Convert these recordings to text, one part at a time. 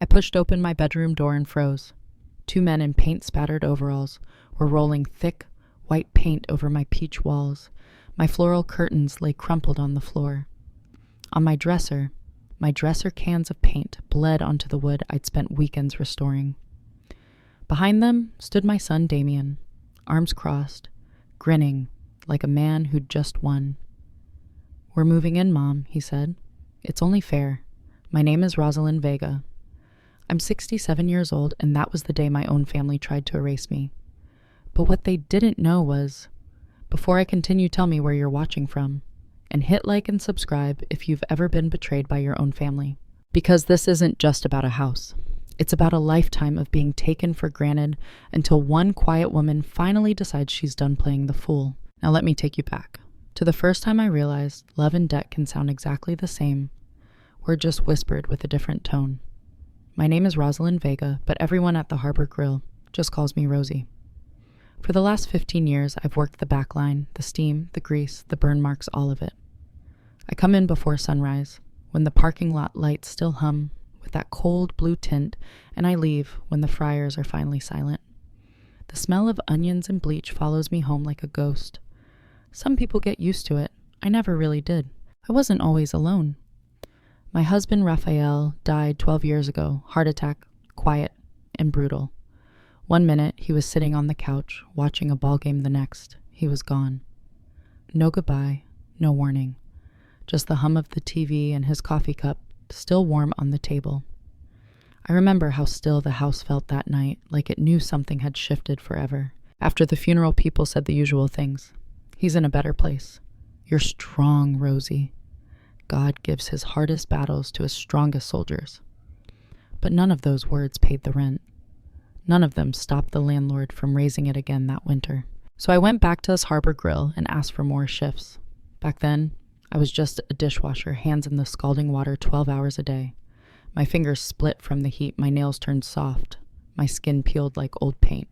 I pushed open my bedroom door and froze. Two men in paint-spattered overalls were rolling thick, white paint over my peach walls. My floral curtains lay crumpled on the floor. On my dresser cans of paint bled onto the wood I'd spent weekends restoring. Behind them stood my son Damien, arms crossed, grinning like a man who'd just won. "We're moving in, Mom," he said. "It's only fair. My name is Rosalind Vega. I'm 67 years old, and that was the day my own family tried to erase me. But what they didn't know was, before I continue, tell me where you're watching from, and hit like and subscribe if you've ever been betrayed by your own family. Because this isn't just about a house. It's about a lifetime of being taken for granted until one quiet woman finally decides she's done playing the fool. Now let me take you back to the first time I realized love and debt can sound exactly the same. We're just whispered with a different tone. My name is Rosalind Vega, but everyone at the Harbor Grill just calls me Rosie. For the last 15 years, I've worked the back line, the steam, the grease, the burn marks, all of it. I come in before sunrise, when the parking lot lights still hum with that cold blue tint, and I leave when the fryers are finally silent. The smell of onions and bleach follows me home like a ghost. Some people get used to it. I never really did. I wasn't always alone. My husband, Raphael, died 12 years ago, heart attack, quiet and brutal. One minute, he was sitting on the couch, watching a ball game. The next, he was gone. No goodbye, no warning. Just the hum of the TV and his coffee cup, still warm on the table. I remember how still the house felt that night, like it knew something had shifted forever. After the funeral, people said the usual things. He's in a better place. You're strong, Rosie. God gives his hardest battles to his strongest soldiers. But none of those words paid the rent. None of them stopped the landlord from raising it again that winter. So I went back to this Harbor Grill and asked for more shifts. Back then, I was just a dishwasher, hands in the scalding water 12 hours a day. My fingers split from the heat, my nails turned soft, my skin peeled like old paint.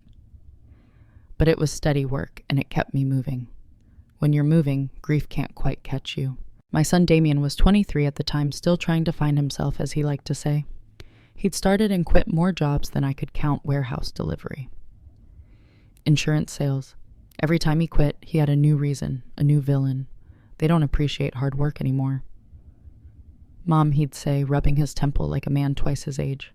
But it was steady work, and it kept me moving. When you're moving, grief can't quite catch you. My son Damien was 23 at the time, still trying to find himself, as he liked to say. He'd started and quit more jobs than I could count warehouse delivery. Insurance sales. Every time he quit, he had a new reason, a new villain. They don't appreciate hard work anymore. Mom, he'd say, rubbing his temple like a man twice his age.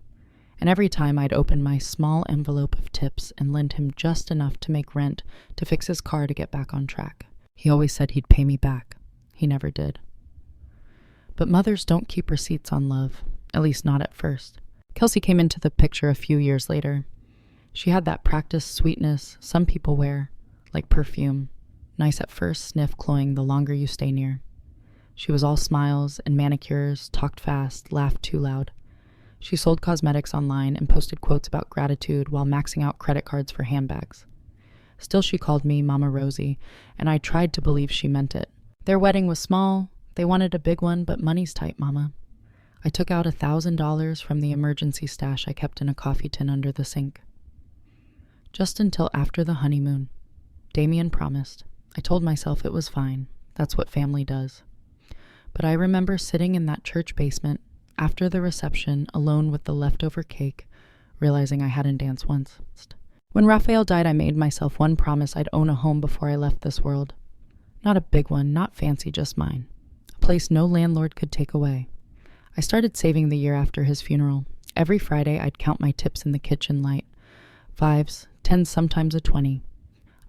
And every time I'd open my small envelope of tips and lend him just enough to make rent to fix his car to get back on track. He always said he'd pay me back. He never did. But mothers don't keep receipts on love, at least not at first. Kelsey came into the picture a few years later. She had that practiced sweetness some people wear, like perfume, nice at first, sniff cloying the longer you stay near. She was all smiles and manicures, talked fast, laughed too loud. She sold cosmetics online and posted quotes about gratitude while maxing out credit cards for handbags. Still, she called me Mama Rosie, and I tried to believe she meant it. Their wedding was small. They wanted a big one, but money's tight, Mama. I took out $1,000 from the emergency stash I kept in a coffee tin under the sink. Just until after the honeymoon. Damien promised. I told myself it was fine. That's what family does. But I remember sitting in that church basement after the reception, alone with the leftover cake, realizing I hadn't danced once. When Raphael died, I made myself one promise: I'd own a home before I left this world. Not a big one, not fancy, just mine. A place no landlord could take away. I started saving the year after his funeral. Every Friday, I'd count my tips in the kitchen light. 5s, 10s, sometimes a 20.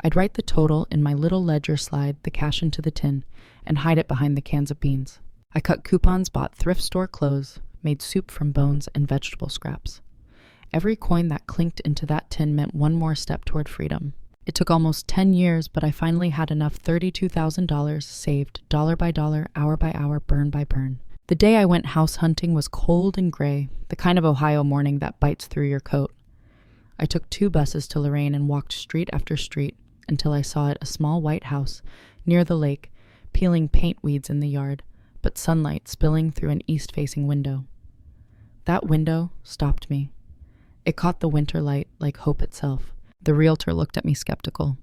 I'd write the total in my little ledger, slide the cash into the tin, and hide it behind the cans of beans. I cut coupons, bought thrift store clothes, made soup from bones and vegetable scraps. Every coin that clinked into that tin meant one more step toward freedom. It took almost 10 years, but I finally had enough $32,000 saved, dollar by dollar, hour by hour, burn by burn. The day I went house hunting was cold and gray, the kind of Ohio morning that bites through your coat. I took 2 buses to Lorraine and walked street after street until I saw it, a small white house near the lake, peeling paint weeds in the yard, but sunlight spilling through an east-facing window. That window stopped me. It caught the winter light like hope itself. The realtor looked at me skeptical.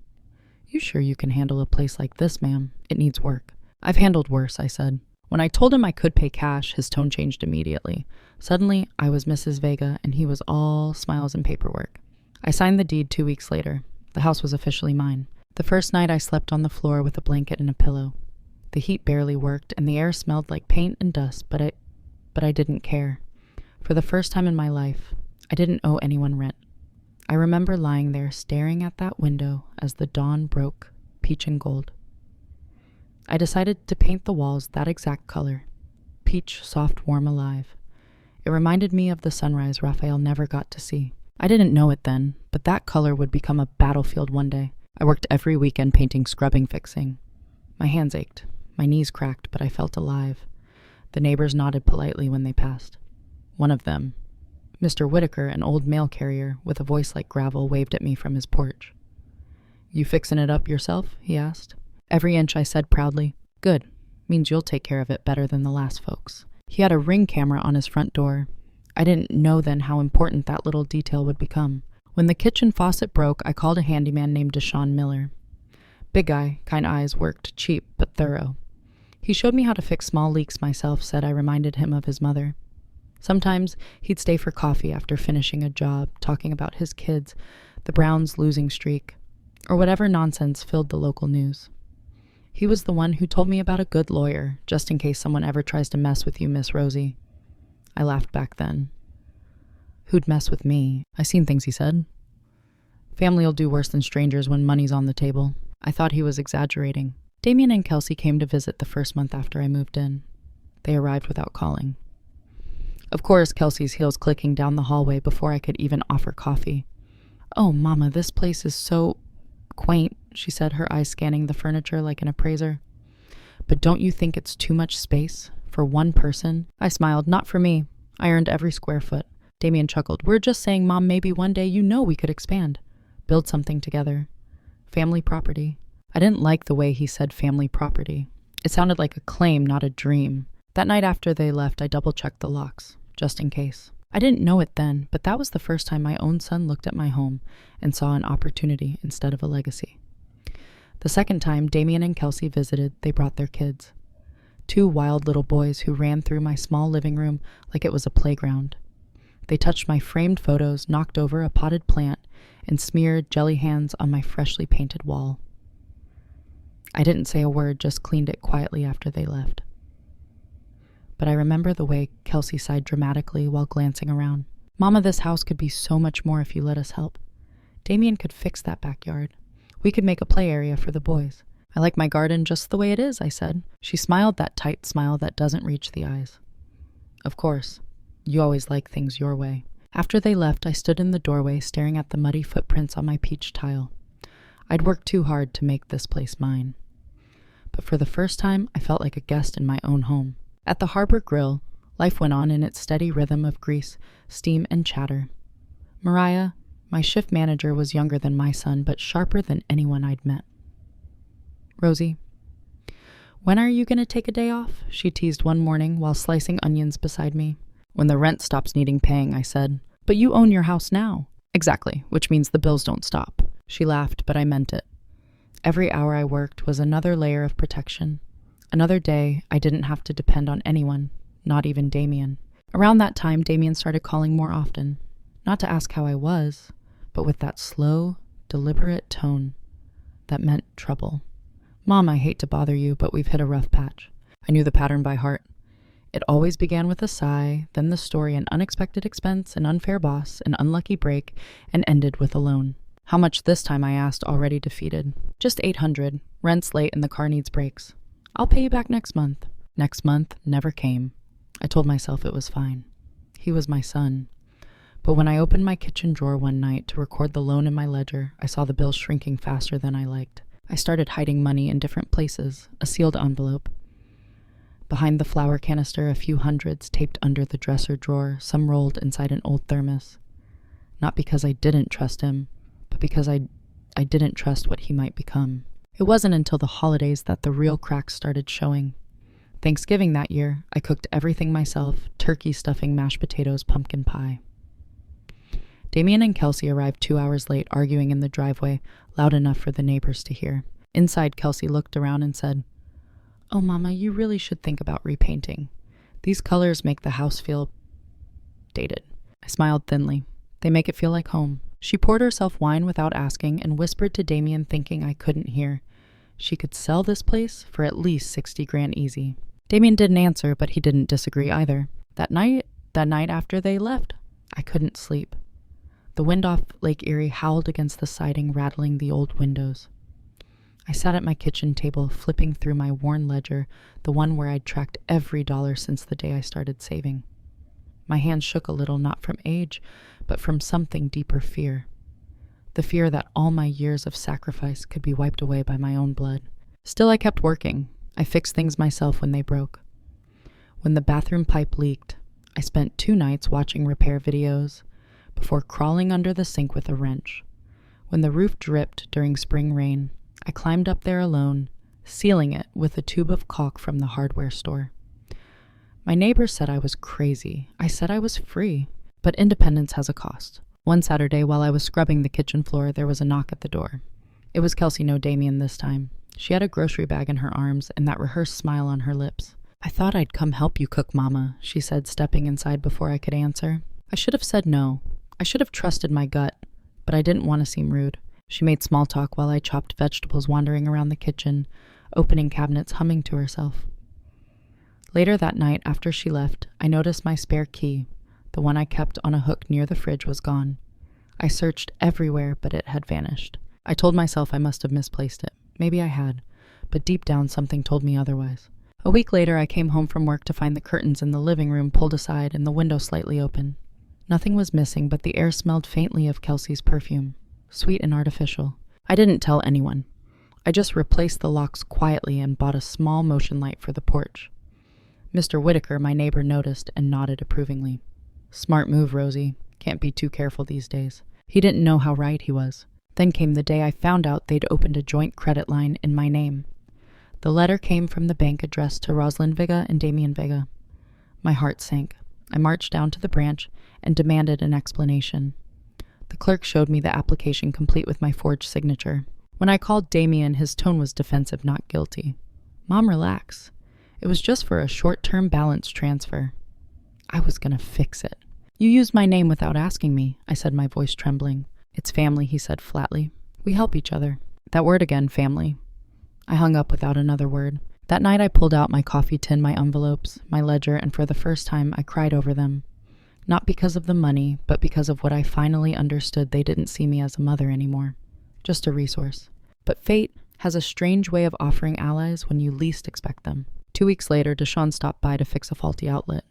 "You sure you can handle a place like this, ma'am? It needs work." "I've handled worse," I said. When I told him I could pay cash, his tone changed immediately. Suddenly, I was Mrs. Vega, and he was all smiles and paperwork. I signed the deed 2 weeks later. The house was officially mine. The first night I slept on the floor with a blanket and a pillow. The heat barely worked, and the air smelled like paint and dust, but I didn't care. For the first time in my life, I didn't owe anyone rent. I remember lying there staring at that window as the dawn broke, peach and gold. I decided to paint the walls that exact color, peach, soft, warm, alive. It reminded me of the sunrise Raphael never got to see. I didn't know it then, but that color would become a battlefield one day. I worked every weekend painting, scrubbing, fixing. My hands ached, my knees cracked, but I felt alive. The neighbors nodded politely when they passed. One of them, Mr. Whitaker, an old mail carrier with a voice like gravel, waved at me from his porch. "You fixin' it up yourself?" he asked. Every inch, I said proudly. "Good. Means you'll take care of it better than the last folks." He had a Ring camera on his front door. I didn't know then how important that little detail would become. When the kitchen faucet broke, I called a handyman named Deshaun Miller. Big guy, kind eyes, worked cheap but thorough. He showed me how to fix small leaks myself, said I reminded him of his mother. Sometimes he'd stay for coffee after finishing a job, talking about his kids, the Browns' losing streak, or whatever nonsense filled the local news. He was the one who told me about a good lawyer, just in case someone ever tries to mess with you, Miss Rosie. I laughed back then. Who'd mess with me? I seen things, he said. Family'll do worse than strangers when money's on the table. I thought he was exaggerating. Damien and Kelsey came to visit the first month after I moved in. They arrived without calling. Of course, Kelsey's heels clicking down the hallway before I could even offer coffee. "Oh, Mama, this place is so quaint," she said, her eyes scanning the furniture like an appraiser. "But don't you think it's too much space for one person?" I smiled. "Not for me. I earned every square foot." Damien chuckled. "We're just saying, Mom, maybe one day we could expand. Build something together. Family property." I didn't like the way he said family property. It sounded like a claim, not a dream. That night after they left, I double-checked the locks, just in case. I didn't know it then, but that was the first time my own son looked at my home and saw an opportunity instead of a legacy. The second time Damien and Kelsey visited, they brought their kids. 2 wild little boys who ran through my small living room like it was a playground. They touched my framed photos, knocked over a potted plant, and smeared jelly hands on my freshly painted wall. I didn't say a word, just cleaned it quietly after they left. But I remember the way Kelsey sighed dramatically while glancing around. "Mama, this house could be so much more if you let us help. Damien could fix that backyard. We could make a play area for the boys. I like my garden just the way it is," I said. She smiled that tight smile that doesn't reach the eyes. "Of course. You always like things your way." After they left, I stood in the doorway staring at the muddy footprints on my peach tile. I'd worked too hard to make this place mine. But for the first time, I felt like a guest in my own home. At the Harbor Grill, life went on in its steady rhythm of grease, steam, and chatter. Mariah, my shift manager, was younger than my son, but sharper than anyone I'd met. "Rosie, when are you going to take a day off?" she teased one morning while slicing onions beside me. "When the rent stops needing paying," I said. "But you own your house now." "Exactly, which means the bills don't stop." She laughed, but I meant it. Every hour I worked was another layer of protection. Another day I didn't have to depend on anyone, not even Damien. Around that time, Damien started calling more often. Not to ask how I was, but with that slow, deliberate tone that meant trouble. "Mom, I hate to bother you, but we've hit a rough patch." I knew the pattern by heart. It always began with a sigh, then the story, an unexpected expense, an unfair boss, an unlucky break, and ended with a loan. "How much this time?" I asked, already defeated. "Just $800. Rent's late and the car needs brakes." "I'll pay you back next month." Next month never came. I told myself it was fine. He was my son. But when I opened my kitchen drawer one night to record the loan in my ledger, I saw the bill shrinking faster than I liked. I started hiding money in different places, a sealed envelope. Behind the flour canister, a few hundreds taped under the dresser drawer, some rolled inside an old thermos. Not because I didn't trust him, but because I didn't trust what he might become. It wasn't until the holidays that the real cracks started showing. Thanksgiving that year, I cooked everything myself: turkey, stuffing, mashed potatoes, pumpkin pie. Damien and Kelsey arrived 2 hours late, arguing in the driveway, loud enough for the neighbors to hear. Inside, Kelsey looked around and said, "Oh, Mama, you really should think about repainting. These colors make the house feel dated." I smiled thinly. "They make it feel like home." She poured herself wine without asking and whispered to Damien, thinking I couldn't hear. She could sell this place for at least 60 grand easy. Damien didn't answer, but he didn't disagree either. That night after they left, I couldn't sleep. The wind off Lake Erie howled against the siding, rattling the old windows. I sat at my kitchen table, flipping through my worn ledger, the one where I'd tracked every dollar since the day I started saving. My hands shook a little, not from age, but from something deeper fear. The fear that all my years of sacrifice could be wiped away by my own blood. Still, I kept working. I fixed things myself when they broke. When the bathroom pipe leaked, I spent 2 nights watching repair videos before crawling under the sink with a wrench. When the roof dripped during spring rain, I climbed up there alone, sealing it with a tube of caulk from the hardware store. My neighbors said I was crazy. I said I was free, but independence has a cost. One Saturday, while I was scrubbing the kitchen floor, there was a knock at the door. It was Kelsey, no Damien this time. She had a grocery bag in her arms and that rehearsed smile on her lips. "I thought I'd come help you cook, Mama," she said, stepping inside before I could answer. I should have said no. I should have trusted my gut, but I didn't want to seem rude. She made small talk while I chopped vegetables, wandering around the kitchen, opening cabinets, humming to herself. Later that night, after she left, I noticed my spare key, the one I kept on a hook near the fridge, was gone. I searched everywhere, but it had vanished. I told myself I must have misplaced it. Maybe I had, but deep down something told me otherwise. A week later, I came home from work to find the curtains in the living room pulled aside and the window slightly open. Nothing was missing, but the air smelled faintly of Kelsey's perfume, sweet and artificial. I didn't tell anyone. I just replaced the locks quietly and bought a small motion light for the porch. Mr. Whitaker, my neighbor, noticed and nodded approvingly. "Smart move, Rosie. Can't be too careful these days." He didn't know how right he was. Then came the day I found out they'd opened a joint credit line in my name. The letter came from the bank addressed to Rosalind Vega and Damien Vega. My heart sank. I marched down to the branch and demanded an explanation. The clerk showed me the application complete with my forged signature. When I called Damien, his tone was defensive, not guilty. "Mom, relax. It was just for a short-term balance transfer." I was going to fix it. "You used my name without asking me," I said, my voice trembling. "It's family," he said flatly. "We help each other." That word again, family. I hung up without another word. That night I pulled out my coffee tin, my envelopes, my ledger, and for the first time I cried over them. Not because of the money, but because of what I finally understood. They didn't see me as a mother anymore. Just a resource. But fate has a strange way of offering allies when you least expect them. 2 weeks later, Deshaun stopped by to fix a faulty outlet.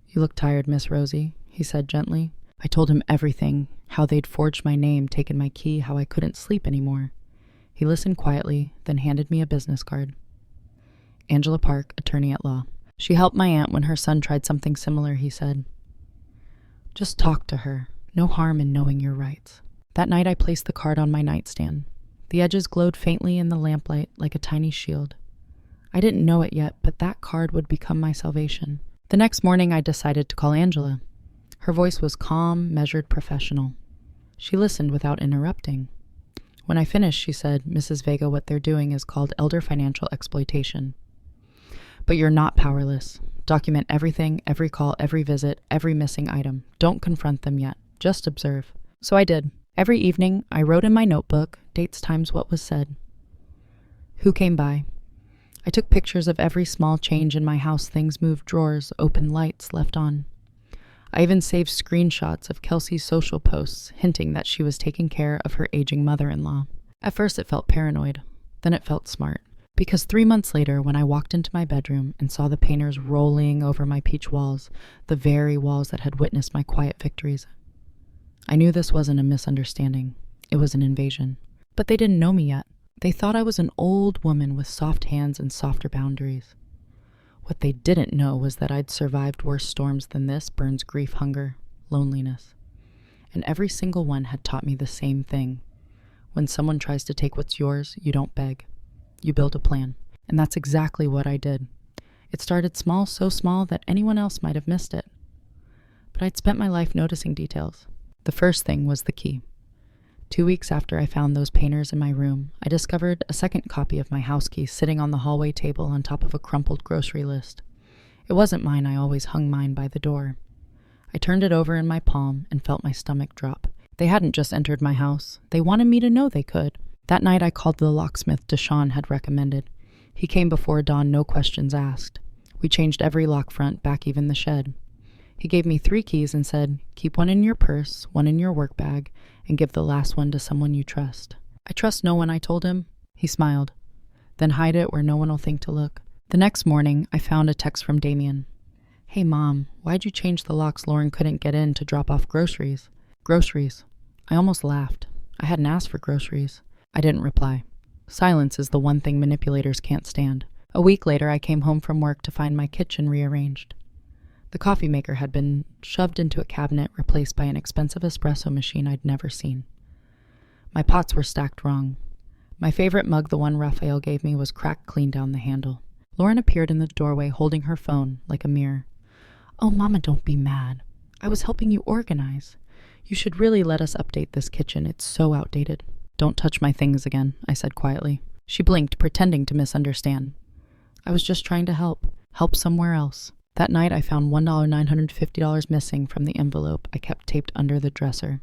"You look tired, Miss Rosie," he said gently. I told him everything, how they'd forged my name, taken my key, how I couldn't sleep anymore. He listened quietly, then handed me a business card. "Angela Park, attorney at law. She helped my aunt when her son tried something similar," he said. "Just talk to her. No harm in knowing your rights." That night I placed the card on my nightstand. The edges glowed faintly in the lamplight like a tiny shield. I didn't know it yet, but that card would become my salvation. The next morning I decided to call Angela. Her voice was calm, measured, professional. She listened without interrupting. When I finished, she said, "Mrs. Vega, what they're doing is called elder financial exploitation. But you're not powerless. Document everything, every call, every visit, every missing item. Don't confront them yet. Just observe." So I did. Every evening, I wrote in my notebook, dates times what was said. Who came by? I took pictures of every small change in my house, things moved, drawers, open, lights left on. I even saved screenshots of Kelsey's social posts, hinting that she was taking care of her aging mother-in-law. At first it felt paranoid, then it felt smart. Because 3 months later, when I walked into my bedroom and saw the painters rolling over my peach walls, the very walls that had witnessed my quiet victories, I knew this wasn't a misunderstanding. It was an invasion. But they didn't know me yet. They thought I was an old woman with soft hands and softer boundaries. What they didn't know was that I'd survived worse storms than this: burns, grief, hunger, loneliness. And every single one had taught me the same thing. When someone tries to take what's yours, you don't beg. You build a plan. And that's exactly what I did. It started small, so small that anyone else might have missed it. But I'd spent my life noticing details. The first thing was the key. 2 weeks after I found those painters in my room, I discovered a second copy of my house key sitting on the hallway table on top of a crumpled grocery list. It wasn't mine, I always hung mine by the door. I turned it over in my palm and felt my stomach drop. They hadn't just entered my house. They wanted me to know they could. That night I called the locksmith Deshawn had recommended. He came before dawn, no questions asked. We changed every lock front, back even the shed. He gave me 3 keys and said, keep one in your purse, one in your work bag, and give the last one to someone you trust. I trust no one, I told him. He smiled. Then hide it where no one will think to look. The next morning, I found a text from Damien. Hey Mom, why'd you change the locks Lauren couldn't get in to drop off groceries? Groceries. I almost laughed. I hadn't asked for groceries. I didn't reply. Silence is the one thing manipulators can't stand. A week later, I came home from work to find my kitchen rearranged. The coffee maker had been shoved into a cabinet, replaced by an expensive espresso machine I'd never seen. My pots were stacked wrong. My favorite mug, the one Raphael gave me, was cracked clean down the handle. Lauren appeared in the doorway holding her phone like a mirror. Oh, Mama, don't be mad. I was helping you organize. You should really let us update this kitchen. It's so outdated. Don't touch my things again, I said quietly. She blinked, pretending to misunderstand. I was just trying to help. Help somewhere else. That night, I found $1,950 missing from the envelope I kept taped under the dresser.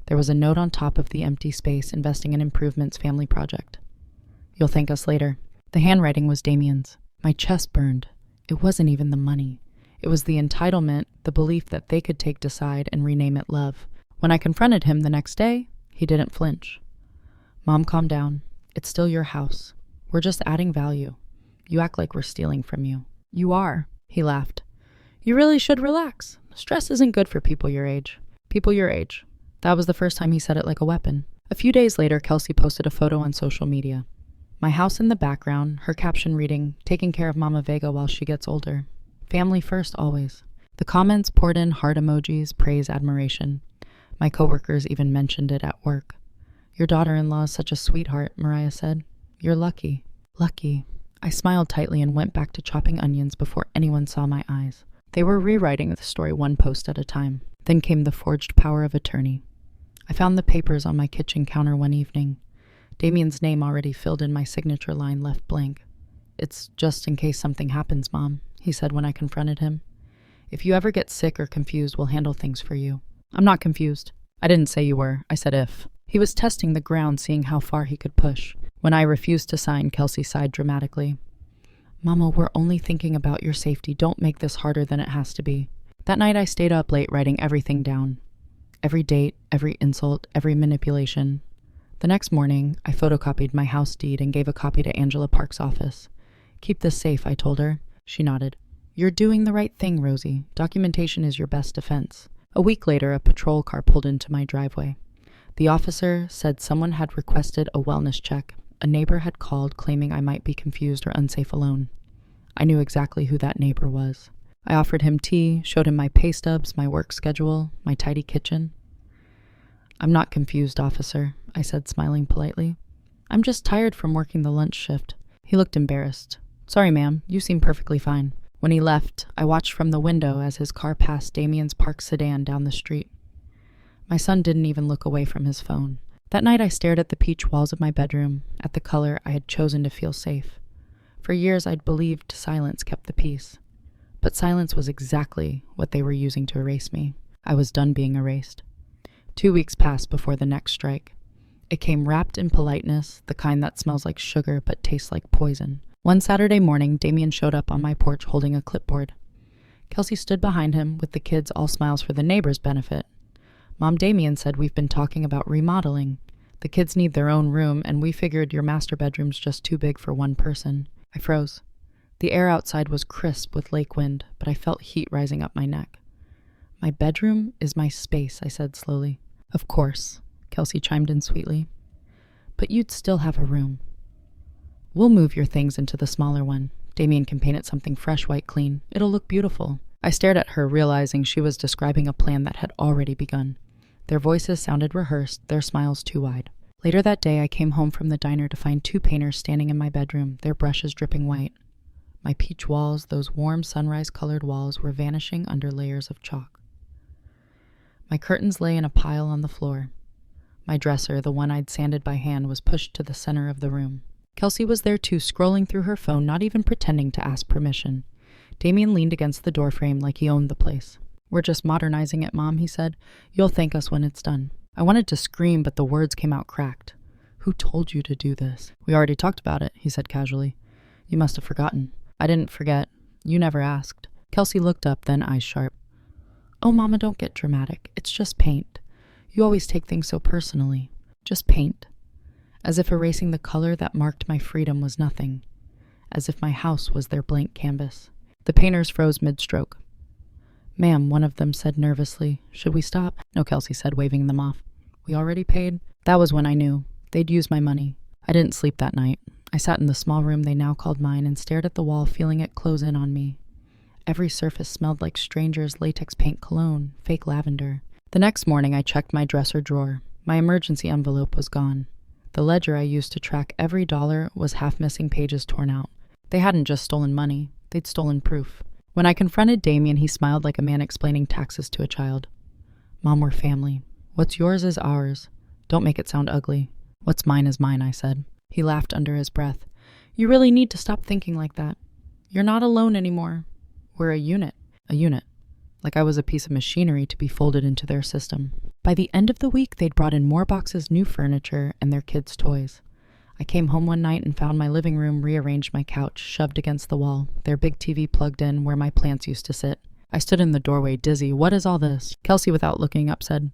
There was a note on top of the empty space investing in improvements family project. You'll thank us later. The handwriting was Damien's. My chest burned. It wasn't even the money. It was the entitlement, the belief that they could take Decide and rename it Love. When I confronted him the next day, he didn't flinch. Mom, calm down. It's still your house. We're just adding value. You act like we're stealing from you. You are. He laughed. You really should relax. Stress isn't good for people your age. People your age. That was the first time he said it like a weapon. A few days later, Kelsey posted a photo on social media. My house in the background, her caption reading, taking care of Mama Vega while she gets older. Family first, always. The comments poured in heart emojis, praise, admiration. My coworkers even mentioned it at work. Your daughter-in-law is such a sweetheart, Mariah said. You're lucky. Lucky. I smiled tightly and went back to chopping onions before anyone saw my eyes. They were rewriting the story one post at a time. Then came the forged power of attorney. I found the papers on my kitchen counter one evening. Damien's name already filled in my signature line left blank. It's just in case something happens, Mom, he said when I confronted him. If you ever get sick or confused, we'll handle things for you. I'm not confused. I didn't say you were. I said if. He was testing the ground, seeing how far he could push. When I refused to sign, Kelsey sighed dramatically. Mama, we're only thinking about your safety. Don't make this harder than it has to be. That night I stayed up late writing everything down. Every date, every insult, every manipulation. The next morning, I photocopied my house deed and gave a copy to Angela Park's office. Keep this safe, I told her. She nodded. You're doing the right thing, Rosie. Documentation is your best defense. A week later, a patrol car pulled into my driveway. The officer said someone had requested a wellness check. A neighbor had called claiming I might be confused or unsafe alone. I knew exactly who that neighbor was. I offered him tea, showed him my pay stubs, my work schedule, my tidy kitchen. I'm not confused, officer, I said, smiling politely. I'm just tired from working the lunch shift. He looked embarrassed. Sorry, ma'am, you seem perfectly fine. When he left, I watched from the window as his car passed Damien's parked sedan down the street. My son didn't even look away from his phone. That night I stared at the peach walls of my bedroom, at the color I had chosen to feel safe. For years I'd believed silence kept the peace. But silence was exactly what they were using to erase me. I was done being erased. 2 weeks passed before the next strike. It came wrapped in politeness, the kind that smells like sugar but tastes like poison. One Saturday morning, Damien showed up on my porch holding a clipboard. Kelsey stood behind him, with the kids all smiles for the neighbors' benefit. Mom, Damien said we've been talking about remodeling. The kids need their own room, and we figured your master bedroom's just too big for one person. I froze. The air outside was crisp with lake wind, but I felt heat rising up my neck. My bedroom is my space, I said slowly. Of course, Kelsey chimed in sweetly. But you'd still have a room. We'll move your things into the smaller one. Damien can paint it something fresh, white, clean. It'll look beautiful. I stared at her, realizing she was describing a plan that had already begun. Their voices sounded rehearsed, their smiles too wide. Later that day, I came home from the diner to find 2 painters standing in my bedroom, their brushes dripping white. My peach walls, those warm sunrise-colored walls, were vanishing under layers of chalk. My curtains lay in a pile on the floor. My dresser, the one I'd sanded by hand, was pushed to the center of the room. Kelsey was there too, scrolling through her phone, not even pretending to ask permission. Damien leaned against the doorframe like he owned the place. "We're just modernizing it, Mom," he said. "You'll thank us when it's done." I wanted to scream, but the words came out cracked. "Who told you to do this?" "We already talked about it," he said casually. "You must have forgotten." "I didn't forget. You never asked." Kelsey looked up, then eyes sharp. "Oh, Mama, don't get dramatic. It's just paint. You always take things so personally. Just paint." As if erasing the color that marked my freedom was nothing. As if my house was their blank canvas. The painters froze mid-stroke. "Ma'am," one of them said nervously. "Should we stop?" "No," Kelsey said, waving them off. "We already paid?" That was when I knew. They'd used my money. I didn't sleep that night. I sat in the small room they now called mine and stared at the wall, feeling it close in on me. Every surface smelled like strangers' latex paint cologne, fake lavender. The next morning I checked my dresser drawer. My emergency envelope was gone. The ledger I used to track every dollar was half missing, pages torn out. They hadn't just stolen money, they'd stolen proof. When I confronted Damien, he smiled like a man explaining taxes to a child. "Mom, we're family. What's yours is ours. Don't make it sound ugly." "What's mine is mine," I said. He laughed under his breath. "You really need to stop thinking like that. You're not alone anymore. We're a unit." A unit. Like I was a piece of machinery to be folded into their system. By the end of the week, they'd brought in more boxes, new furniture, and their kids' toys. I came home one night and found my living room rearranged, my couch shoved against the wall, their big TV plugged in where my plants used to sit. I stood in the doorway, dizzy. "What is all this?" Kelsey, without looking up, said,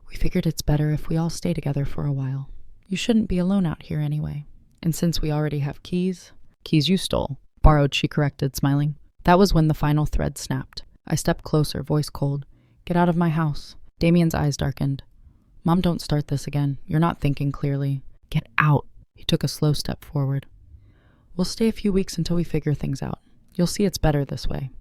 "We figured it's better if we all stay together for a while. You shouldn't be alone out here anyway. And since we already have keys..." "Keys you stole." "Borrowed," she corrected, smiling. That was when the final thread snapped. I stepped closer, voice cold. "Get out of my house." Damien's eyes darkened. "Mom, don't start this again. You're not thinking clearly." "Get out." He took a slow step forward. "We'll stay a few weeks until we figure things out. You'll see it's better this way.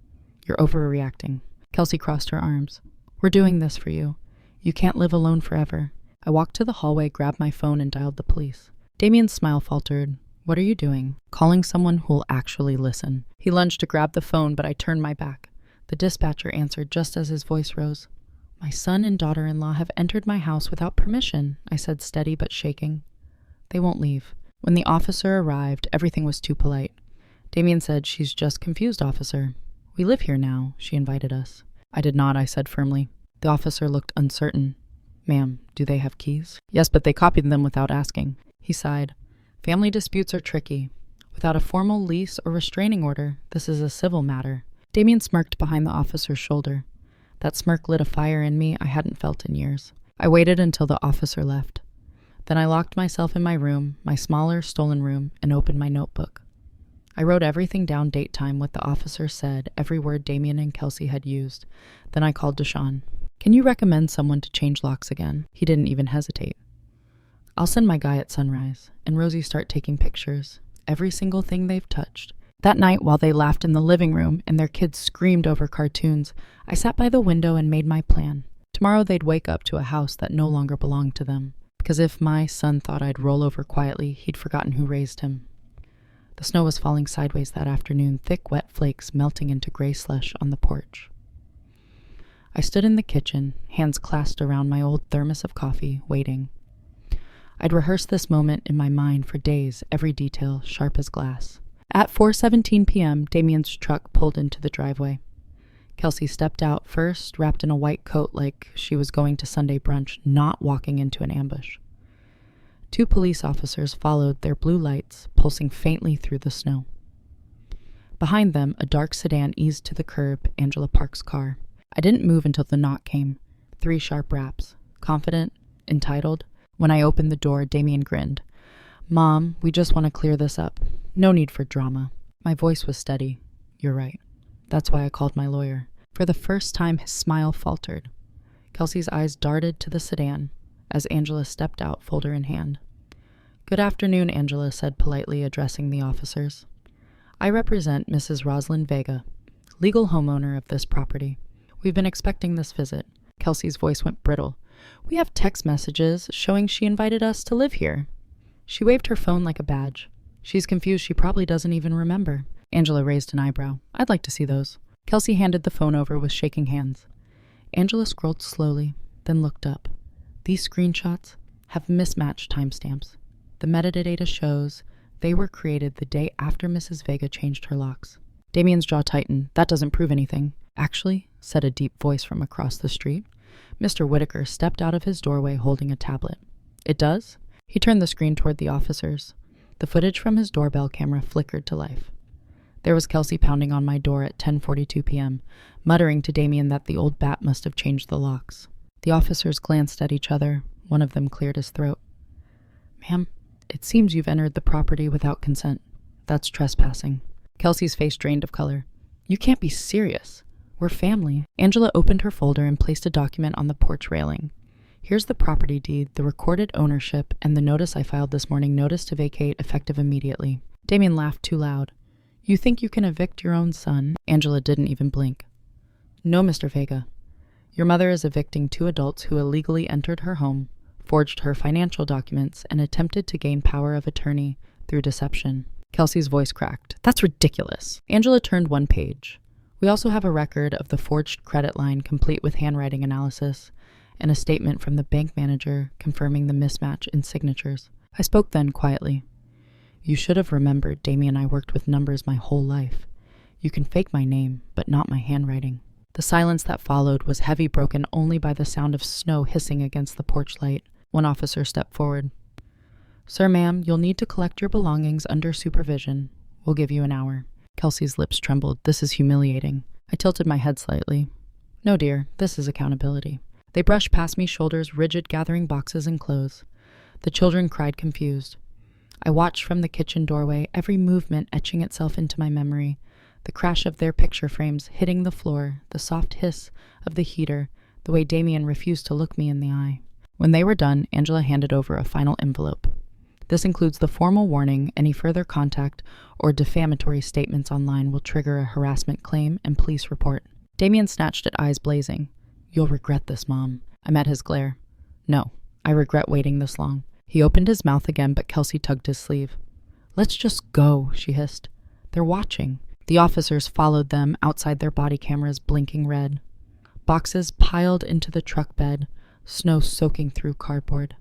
You're overreacting." Kelsey crossed her arms. "We're doing this for you. You can't live alone forever." I walked to the hallway, grabbed my phone, and dialed the police. Damien's smile faltered. "What are you doing?" "Calling someone who'll actually listen." He lunged to grab the phone, but I turned my back. The dispatcher answered just as his voice rose. "My son and daughter-in-law have entered my house without permission," I said, steady but shaking. "They won't leave." When the officer arrived, everything was too polite. Damien said, "She's just confused, officer. We live here now." She invited us. "I did not," I said firmly. The officer looked uncertain. "Ma'am, do they have keys?" "Yes, but they copied them without asking." He sighed. "Family disputes are tricky. Without a formal lease or restraining order, this is a civil matter." Damien smirked behind the officer's shoulder. That smirk lit a fire in me I hadn't felt in years. I waited until the officer left. Then I locked myself in my room, my smaller, stolen room, and opened my notebook. I wrote everything down, date, time, what the officer said, every word Damien and Kelsey had used. Then I called Deshawn. "Can you recommend someone to change locks again?" He didn't even hesitate. "I'll send my guy at sunrise, and Rosie start taking pictures. Every single thing they've touched." That night, while they laughed in the living room and their kids screamed over cartoons, I sat by the window and made my plan. Tomorrow they'd wake up to a house that no longer belonged to them. Because if my son thought I'd roll over quietly, he'd forgotten who raised him. The snow was falling sideways that afternoon, thick, wet flakes melting into gray slush on the porch. I stood in the kitchen, hands clasped around my old thermos of coffee, waiting. I'd rehearsed this moment in my mind for days, every detail sharp as glass. At 4:17 p.m., Damien's truck pulled into the driveway. Kelsey stepped out first, wrapped in a white coat like she was going to Sunday brunch, not walking into an ambush. 2 police officers followed, their blue lights pulsing faintly through the snow. Behind them, a dark sedan eased to the curb, Angela Park's car. I didn't move until the knock came. 3 sharp raps. Confident, entitled. When I opened the door, Damien grinned. "Mom, we just want to clear this up. No need for drama." My voice was steady. "You're right. That's why I called my lawyer." For the first time, his smile faltered. Kelsey's eyes darted to the sedan as Angela stepped out, folder in hand. "Good afternoon," Angela said politely, addressing the officers. "I represent Mrs. Rosalind Vega, legal homeowner of this property. We've been expecting this visit." Kelsey's voice went brittle. "We have text messages showing she invited us to live here." She waved her phone like a badge. "She's confused. She probably doesn't even remember." Angela raised an eyebrow. "I'd like to see those." Kelsey handed the phone over with shaking hands. Angela scrolled slowly, then looked up. These screenshots have mismatched timestamps. The metadata shows they were created the day after Mrs. Vega changed her locks. Damien's jaw tightened. That doesn't prove anything. Actually, said a deep voice from across the street. Mr. Whitaker stepped out of his doorway holding a tablet. It does? He turned the screen toward the officers. The footage from his doorbell camera flickered to life. There was Kelsey pounding on my door at 10:42 p.m., muttering to Damien that the old bat must have changed the locks. The officers glanced at each other. One of them cleared his throat. Ma'am, it seems you've entered the property without consent. That's trespassing. Kelsey's face drained of color. You can't be serious. We're family. Angela opened her folder and placed a document on the porch railing. Here's the property deed, the recorded ownership, and the notice I filed this morning, notice to vacate effective immediately. Damien laughed too loud. You think you can evict your own son? Angela didn't even blink. No, Mr. Vega. Your mother is evicting 2 adults who illegally entered her home, forged her financial documents, and attempted to gain power of attorney through deception. Kelsey's voice cracked. That's ridiculous. Angela turned one page. We also have a record of the forged credit line complete with handwriting analysis and a statement from the bank manager confirming the mismatch in signatures. I spoke then quietly. You should have remembered Damien and I worked with numbers my whole life. You can fake my name, but not my handwriting. The silence that followed was heavy, broken only by the sound of snow hissing against the porch light. One officer stepped forward. Sir, ma'am, you'll need to collect your belongings under supervision. We'll give you an hour. Kelsey's lips trembled. This is humiliating. I tilted my head slightly. No, dear, this is accountability. They brushed past me, shoulders rigid, gathering boxes and clothes. The children cried confused. I watched from the kitchen doorway, every movement etching itself into my memory. The crash of their picture frames hitting the floor, the soft hiss of the heater, the way Damien refused to look me in the eye. When they were done, Angela handed over a final envelope. This includes the formal warning any further contact or defamatory statements online will trigger a harassment claim and police report. Damien snatched at, eyes blazing. You'll regret this, Mom. I met his glare. No, I regret waiting this long. He opened his mouth again, but Kelsey tugged his sleeve. Let's just go, she hissed. They're watching. The officers followed them outside their body cameras, blinking red. Boxes piled into the truck bed, snow soaking through cardboard.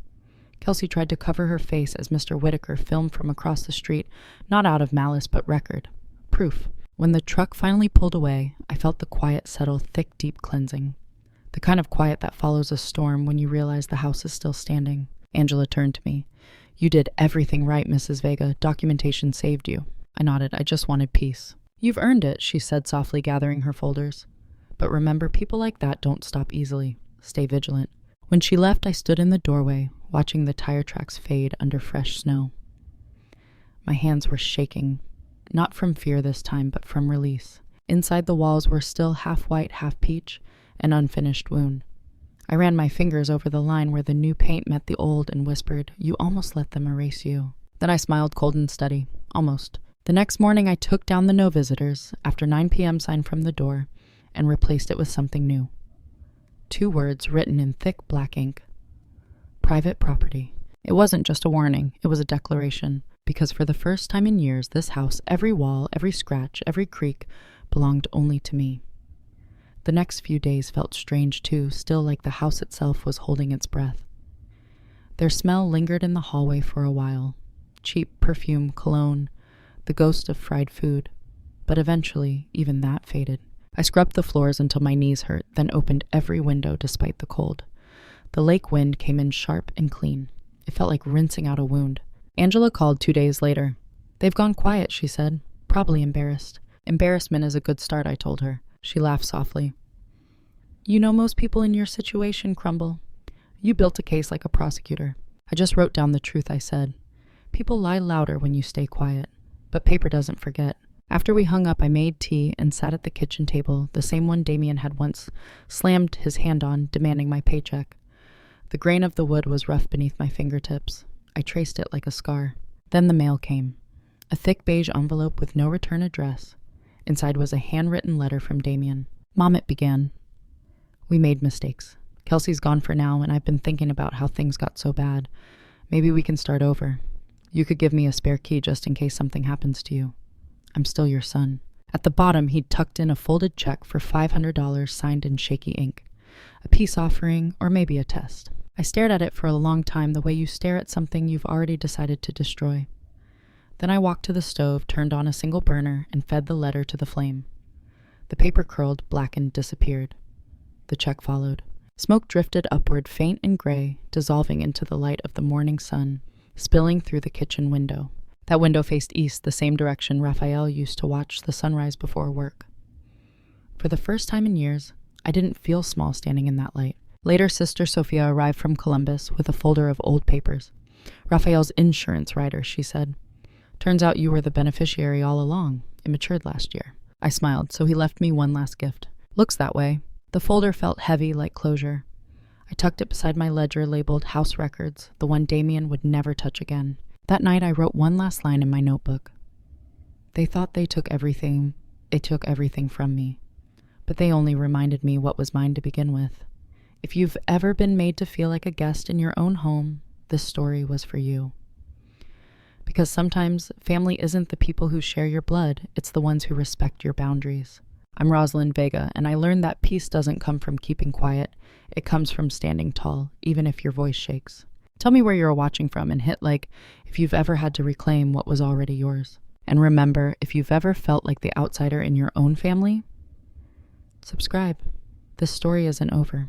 Kelsey tried to cover her face as Mr. Whitaker filmed from across the street, not out of malice but record. Proof. When the truck finally pulled away, I felt the quiet settle, thick, deep cleansing. The kind of quiet that follows a storm when you realize the house is still standing. Angela turned to me. You did everything right, Mrs. Vega. Documentation saved you. I nodded. I just wanted peace. You've earned it, she said softly, gathering her folders. But remember, people like that don't stop easily. Stay vigilant. When she left, I stood in the doorway, watching the tire tracks fade under fresh snow. My hands were shaking, not from fear this time, but from release. Inside the walls were still half white, half peach, an unfinished wound. I ran my fingers over the line where the new paint met the old and whispered, You almost let them erase you. Then I smiled cold and steady. Almost. The next morning I took down the no visitors, after 9 p.m. sign from the door, and replaced it with something new. 2 words written in thick black ink. Private property. It wasn't just a warning, it was a declaration, because for the first time in years, this house, every wall, every scratch, every creak, belonged only to me. The next few days felt strange too, still like the house itself was holding its breath. Their smell lingered in the hallway for a while. Cheap perfume, cologne, the ghost of fried food. But eventually, even that faded. I scrubbed the floors until my knees hurt, then opened every window despite the cold. The lake wind came in sharp and clean. It felt like rinsing out a wound. Angela called 2 days later. They've gone quiet, she said. Probably embarrassed. Embarrassment is a good start, I told her. She laughed softly. You know most people in your situation crumble. You built a case like a prosecutor. I just wrote down the truth, I said. People lie louder when you stay quiet. But paper doesn't forget. After we hung up, I made tea and sat at the kitchen table, the same one Damien had once slammed his hand on, demanding my paycheck. The grain of the wood was rough beneath my fingertips. I traced it like a scar. Then the mail came. A thick beige envelope with no return address. Inside was a handwritten letter from Damien. Mom, it began. We made mistakes. Kelsey's gone for now, and I've been thinking about how things got so bad. Maybe we can start over. You could give me a spare key just in case something happens to you. I'm still your son. At the bottom, he'd tucked in a folded check for $500 signed in shaky ink. A peace offering, or maybe a test. I stared at it for a long time, the way you stare at something you've already decided to destroy. Then I walked to the stove, turned on a single burner, and fed the letter to the flame. The paper curled, blackened, disappeared. The check followed. Smoke drifted upward, faint and gray, dissolving into the light of the morning sun, spilling through the kitchen window. That window faced east, the same direction Raphael used to watch the sunrise before work. For the first time in years, I didn't feel small standing in that light. Later, Sister Sophia arrived from Columbus with a folder of old papers. Raphael's insurance rider, she said. Turns out you were the beneficiary all along. It matured last year. I smiled, so he left me one last gift. Looks that way. The folder felt heavy like closure. I tucked it beside my ledger labeled House Records, the one Damien would never touch again. That night I wrote one last line in my notebook. They thought they took everything from me. But they only reminded me what was mine to begin with. If you've ever been made to feel like a guest in your own home, this story was for you. Because sometimes family isn't the people who share your blood, it's the ones who respect your boundaries. I'm Rosalind Vega, and I learned that peace doesn't come from keeping quiet. It comes from standing tall, even if your voice shakes. Tell me where you're watching from and hit like if you've ever had to reclaim what was already yours. And remember, if you've ever felt like the outsider in your own family, subscribe. This story isn't over.